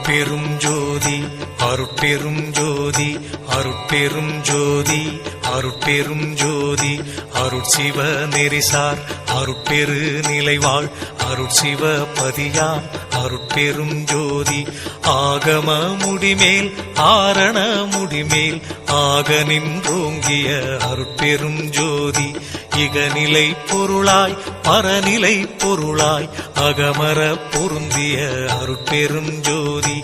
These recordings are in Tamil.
அருட்பெரும் ஜோதி அருட்பெரும் ஜோதி அருட்பெரும் ஜோதி அருட்பெரும் ஜோதி அருட்சிவ நெறிசார் அருட்பெரு நிலைவாழ் அருட்சிவ பதியாம் அருட்பெரும் ஜோதி ஆகம முடிமேல் ஆரண முடிமேல் ஆக நின்றோங்கிய அருட்பெரும் ஜோதி இகநிலை பொருளாய் பரநிலை பொருளாய் அகமர பொருந்திய அருட்பெரும் ஜோதி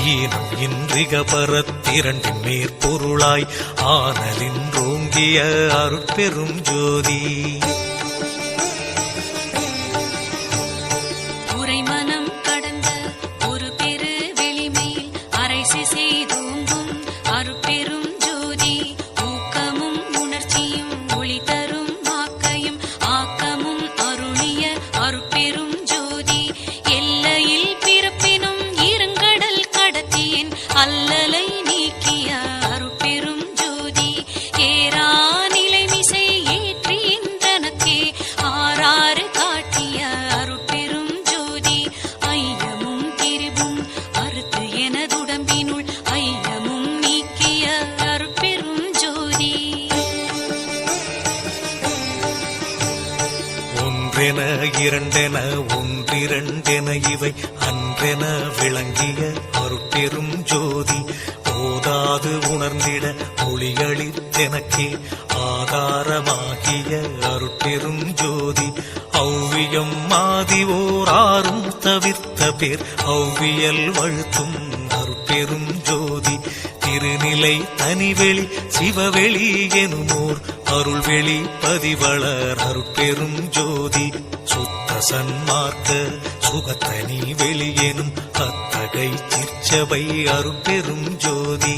ஈனம் இன்றிக பரத்திரண்டின் மேற்பொருளாய் ஆனலின்றோங்கிய அருட்பெரும் ஜோதி உரைமனம் கடந்த ஒரு பெரு வெளிமையில் அரைசி செய்தோங்கும் அருட்பெரும் ஜோதி ஊக்கமும் உணர்ச்சியும் ஒளி தரும் வாக்கையும் ஆக்கமும் அருளிய அருட்பெரும் ஜோதி எல்லையில் பிறப்பினும் இருங்கடல் கடத்தியின் அல்லலை நீக்கிய அருட்பெரும் ஜோதி ஏரா நிலைமிசை ஏற்றின்றனக்கே ஆறாறு காட்டிய அருட்பெரும் ஜோதி ஐயமும் திரிவும் அறுத்து எனதுடம்பினுள் ஐயமும் நீக்கிய அருட்பெரும் ஜோதி ஒன்றென இரண்டென ஒன்றிரண்டென இவை அன்றென விளங்கிய அருட்பெரும் ஜோதி போதாது உணர்ந்திட ஒளிகளித்தெனக்கே ஆதாரமாகிய அருட்பெரும் ஜோதி ஔவியம் மாதிவோராரும் தவிர்த்த பேர் ஔவியல் வழுத்தும் அருட்பெரும் ஜோதி திருநிலை தனிவெளி சிவவெளி எனுமோர் அருள்வெளி பதிவளர் அருட்பெரும் ஜோதி சுத்த சன்மார்க்க சுகத்தனி வெளியெனும் அத்தகை சிற்சபை அருட்பெரும் ஜோதி